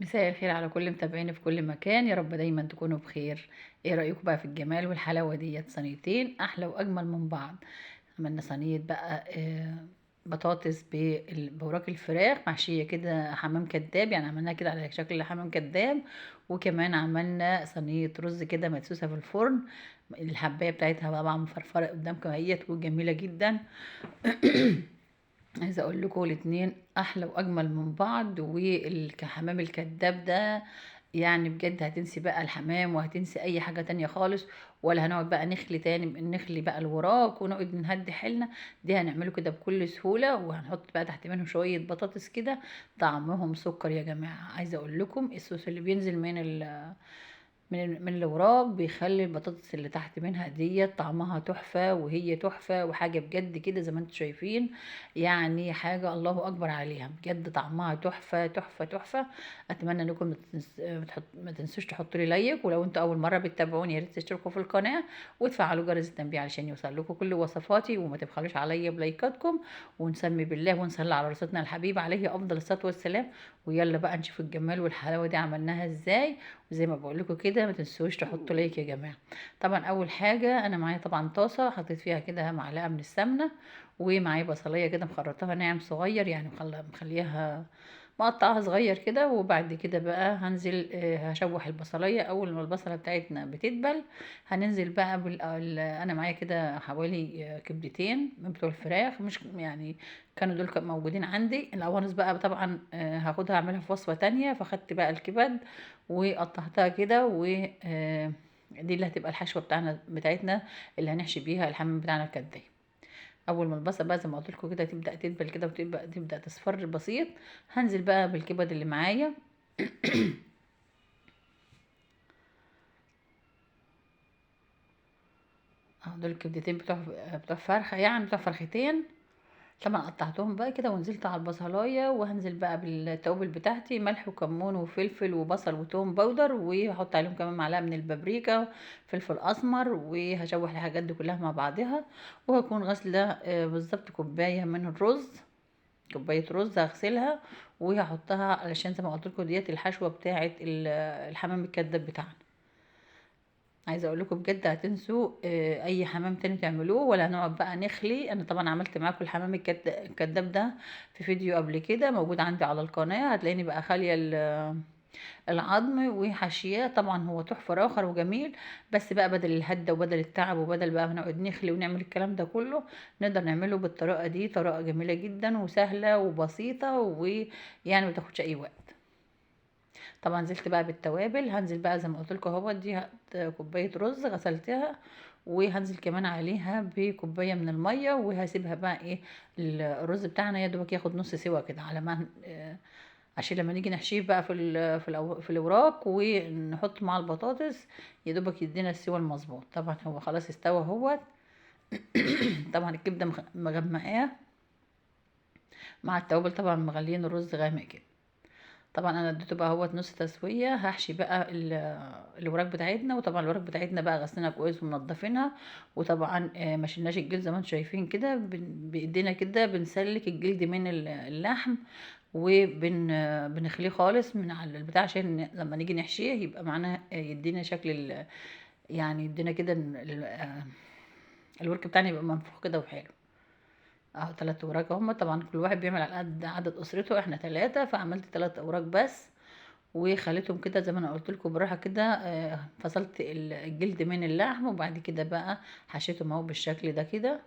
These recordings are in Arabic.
مساء الخير على كل متابعيني في كل مكان، يا رب دايما تكونوا بخير. ايه رأيكم بقى في الجمال والحلاوة ديت؟ صينيتين احلى واجمل من بعض. عملنا صينية بقى بطاطس بوراك الفراخ محشية كده حمام كداب، يعني عملناها كده على شكل حمام كداب. وكمان عملنا صينية رز كده مدسوسة في الفرن. الحباية بتاعتها طبعا مفرفرة قدامكم اهيت وجميلة جدا. عايزه اقول لكم الاتنين احلى واجمل من بعض، والحمام الكداب ده يعني بجد هتنسي بقى الحمام وهتنسي اي حاجه تانية خالص. ولا هنقعد بقى نخلي تاني، نخلي بقى الوراك ونقعد نهدي حيلنا. دي هنعمله كده بكل سهوله، وهنحط بقى تحت منهم شويه بطاطس كده طعمهم سكر يا جماعه. عايزه اقول لكم الصوص اللي بينزل من الوراك بيخلي البطاطس اللي تحت منها ديت طعمها تحفة، وهي تحفة وحاجة بجد كده زي ما انتم شايفين. يعني حاجة الله أكبر عليها، بجد طعمها تحفة تحفة تحفة. أتمنى انكم ما تنسوش تحطوا لي لايك، ولو انتوا أول مرة بتتابعوني يا ريت تشتركوا في القناة وتفعلوا جرس التنبيه علشان يوصل لكم كل وصفاتي، وما تبخلوش عليا بلايكاتكم. ونسمي بالله ونصلي على رسولنا الحبيب عليه أفضل الصلاة والسلام. ويلا بقى نشوف الجمال والحلاوة دي عملناها ازاي. وزي ما بقول لكم كده ما تنسوش تحطوا لايك يا جماعه. طبعا اول حاجه انا معايا طبعا طاسه حطيت فيها كده معلقه من السمنه، ومعايا بصليه كده مخرطاها ناعم صغير، يعني مخليها مقطعها صغير كده. وبعد كده بقى هنزل هشوح البصليه. اول ما البصله بتاعتنا بتدبل هننزل بقى انا معايا كده حوالي كبدتين من بتوع الفراخ، مش يعني كانوا دول موجودين عندي. القوانص بقى طبعا هاخدها اعملها في وصفه تانية، فاخدت بقى الكبد وقطعتها كده دي اللي هتبقى الحشوه بتاعتنا اللي هنحشي بيها الحمام بتاعنا الكداب. اول ما البصل بقى زي ما قلت لكم كده تبدا تدبل كده تبدا تصفر بسيط، هنزل بقى بالكبد اللي معايا. اهو دول الكبدتين بتوع فرخه، يعني بتوع فرختين. طبعا قطعتهم بقى كده ونزلت على البصلايه، وهنزل بقى بالتوابل بتاعتي ملح وكمون وفلفل وبصل وتوم باودر، وهحط عليهم كمان معلقه من البابريكا، فلفل اسمر، وهشوح الحاجات دي كلها مع بعضها. وهكون غاسله بالظبط كوبايه من الرز، كوبايه رز هغسلها وهحطها علشان زي ما قلت لكم ديت الحشوه بتاعه الحمام الكداب بتاعنا. عايزه اقول لكم بجد هتنسوا اي حمام تاني تعملوه، ولا هنقعد بقى نخلي. انا طبعا عملت معاكم الحمام الكداب ده في فيديو قبل كده موجود عندي على القناه، هتلاقيني بقى خاليه العظم وحاشياه. طبعا هو تحفه راخر وجميل، بس بقى بدل الهده وبدل التعب وبدل بقى ما نقعد نخلي ونعمل الكلام ده كله، نقدر نعمله بالطريقه دي. طريقه جميله جدا وسهله وبسيطه، ويعني ما تاخدش اي وقت. طبعا نزلت بقى بالتوابل، هنزل بقى زي ما قلت لكم اهو دي كوبايه رز غسلتها، وهنزل كمان عليها بكوبايه من الميه، وهسيبها بقى ايه الرز بتاعنا يا دوبك ياخد نص سوا كده على ما عشان لما نيجي نحشيه بقى في الاوراق ونحط مع البطاطس يا دوبك يدينا السوا المظبوط. طبعا هو خلاص استوى اهوت. طبعا الكبده مغمقاه مع التوابل، طبعا مغليين الرز غامق كده. طبعا انا اديته بقى اهوت نص تسويه. هحشي بقى الوراك بتاعتنا، وطبعا الوراك بتاعتنا بقى غسلنا كويس ومنضفينها. وطبعا ما شلناش الجلد زي ما انتم شايفين كده، بايدينا كده بنسلك الجلد من اللحم، بنخليه خالص من على البتاع عشان لما نيجي نحشيه يبقى معانا يدينا شكل يعني يدينا كده الورك بتاعنا يبقى منفوخ كده وحلو. اهو 3 اوراق هم، طبعا كل واحد بيعمل على قد عدد اسرته، احنا 3 فعملت 3 اوراق بس. وخليتهم كده زي ما انا قلت لكم بالراحه كده. فصلت الجلد من اللحم، وبعد كده بقى حشيتهم اهو بالشكل ده كده.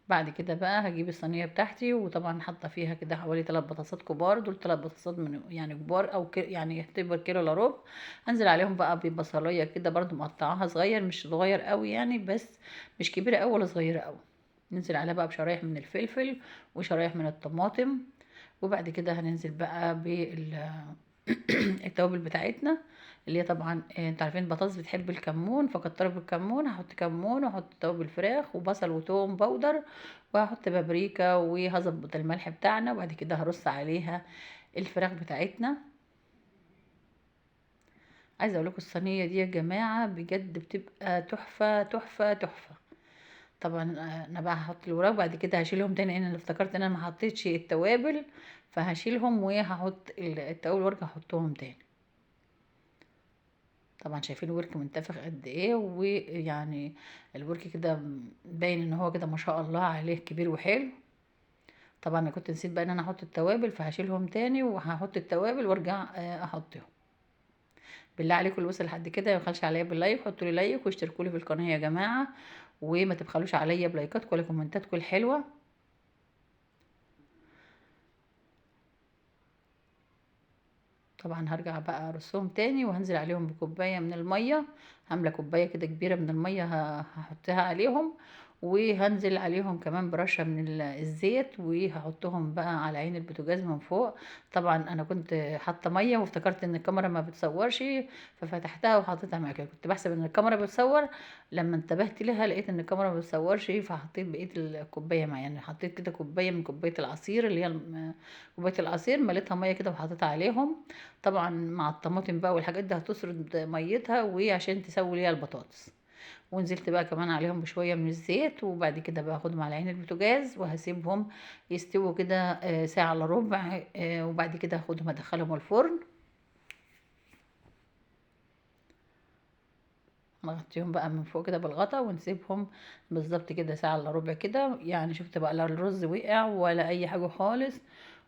بعد كده بقى هجيب الصينيه بتاعتي، وطبعا حاطه فيها كده حوالي 3 بطاطسات كبار. دول 3 بطاطسات من يعني كبار، او يعني يعتبر كيلو الا ربع. انزل عليهم بقى ببصلايه كده برضو مقطعاها صغير، مش صغير قوي يعني، بس مش كبيره قوي ولا صغيره قوي. ننزل عليها بقى بشرايح من الفلفل وشرايح من الطماطم. وبعد كده هننزل بقى التوابل بتاعتنا، اللي هي طبعا انتوا عارفين البطاطس بتحب الكمون، فكتروا بالكمون. هحط كمون واحط توابل فراخ وبصل وتوم باودر، وهحط بابريكا، وهظبط الملح بتاعنا. وبعد كده هرص عليها الفراخ بتاعتنا. عايزه اقول لكم الصينيه دي يا جماعه بجد بتبقى تحفه تحفه تحفه. طبعا انا بقى هحط الوراك بعد كده هشيلهم تاني، لان انا افتكرت ان انا ما حطيتش التوابل، فهشيلهم وهحط التوابل وارجع احطهم تاني. طبعا شايفين الورك منتفخ قد ايه، ويعني الورك كده باين ان هو كده ما شاء الله عليه كبير وحلو. طبعا انا كنت نسيت بقى ان انا احط التوابل، فهشيلهم تاني وهحط التوابل وارجع احطهم. بالله عليكم اللي وصل لحد كده ما يبخلش عليا باللايك، حطوا لي لايك واشتركوا لي في القناه يا جماعه، وما تبخلوش عليا بلايكاتكم ولا كومنتاتكم الحلوه. طبعا هرجع بقى ارصهم تاني وهنزل عليهم بكوبايه من الميه، هامله كوبايه كده كبيره من الميه هحطها عليهم، وهنزل عليهم كمان برشه من الزيت، وهحطهم بقى على عين البوتاجاز من فوق. طبعا انا كنت حاطه ميه وافتكرت ان الكاميرا ما بتصورش، ففتحتها وحطيتها معايا كده، كنت بحسب ان الكاميرا بتصور، لما انتبهت لها لقيت ان الكاميرا ما بتصورش، فحطيت بقيه الكوبايه معايا، يعني حطيت كده كوبايه من كوبايه العصير اللي هي كوبايه العصير، مليتها ميه كده وحطيتها عليهم. طبعا مع الطماطم بقى والحاجات دي هتسرد ميتها، وعشان تسوي ليها البطاطس. ونزلت بقى كمان عليهم بشويه من الزيت، وبعد كده بقى اخدهم على عين البوتاجاز وهسيبهم يستووا كده ساعه الا ربع، وبعد كده هاخدهم ادخلهم الفرن. نغطيهم بقى من فوق كده بالغطا ونسيبهم بالظبط كده ساعه الا ربع كده، يعني شفت بقى لا الرز وقع ولا اي حاجه خالص،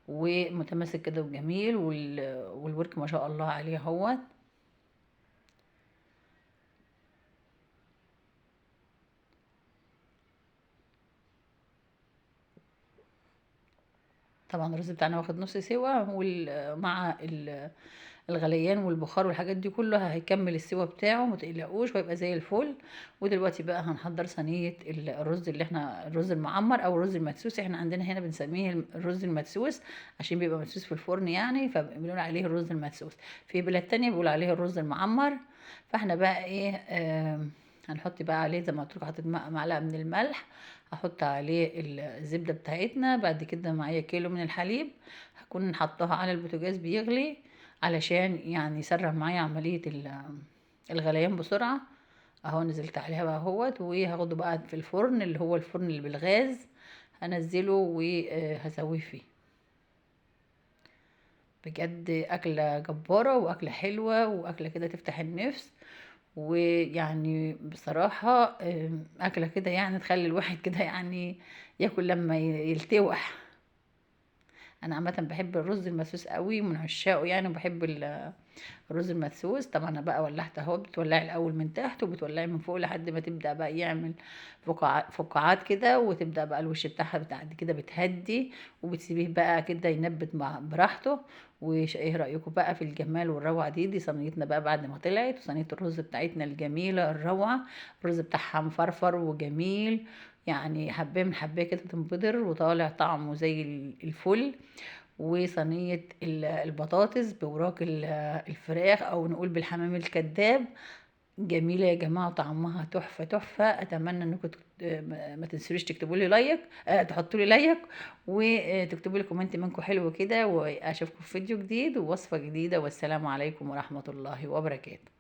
ومتماسك كده وجميل، والورك ما شاء الله عليه اهوت. طبعا الرز بتاعنا واخد نص سوا، مع الغليان والبخار والحاجات دي كلها هيكمل السوا بتاعه، متقلقوش وهيبقى زي الفل. ودلوقتي بقى هنحضر صينية الرز اللي احنا الرز المعمر او الرز المدسوس، احنا عندنا هنا بنسميه الرز المدسوس عشان بيبقى مدسوس في الفرن يعني، فبنقول عليه الرز المدسوس. في بلاد تانية بيقول عليه الرز المعمر. فاحنا بقى ايه هنحط بقى عليه زي ما قلت لكم، حطيت معلقة من الملح، هحط عليه الزبدة بتاعتنا، بعد كده معايا كيلو من الحليب هكون حطاها على البوتاجاز بيغلي، علشان يعني يسرع معايا عملية الغليان بسرعة. اهو نزلت عليها بقى اهوت، وهاخده بقى في الفرن اللي هو الفرن اللي بالغاز، هنزله وهسويه فيه. بجد أكلة جبارة وأكلة حلوة وأكلة كده تفتح النفس، ويعني بصراحة أكلة كده يعني تخلي الواحد كده يعني ياكل لما يلتوح. انا عامه بحب الرز المسوس قوي، من عشاقه يعني، وبحب الرز المدسوس. طبعا انا بقى ولعت اهو، بتولعي الاول من تحت وبتولعي من فوق لحد ما تبدا بقى يعمل فقاعات كده، وتبدا بقى الوش بتاعها بعد كده بتهدي، وبتسيبيه بقى كده ينبت براحته. وايه رايكم بقى في الجمال والروعه دي صينيتنا بقى بعد ما طلعت، وصينيه الرز بتاعتنا الجميله الروعه، الرز بتاعها مفرفر وجميل، يعني حباه من حباه كده تنبدر وطالع طعمه زي الفل. وصينية البطاطس بوراك الفراخ او نقول بالحمام الكذاب، جميلة يا جماعة، طعمها تحفة تحفة. اتمنى انكم ما تنسوش تكتبوا لي لايك، تحطوا لي لايك، وتكتبوا لي كومنت منكم حلو كده، واشوفكم في فيديو جديد ووصفة جديدة، والسلام عليكم ورحمة الله وبركاته.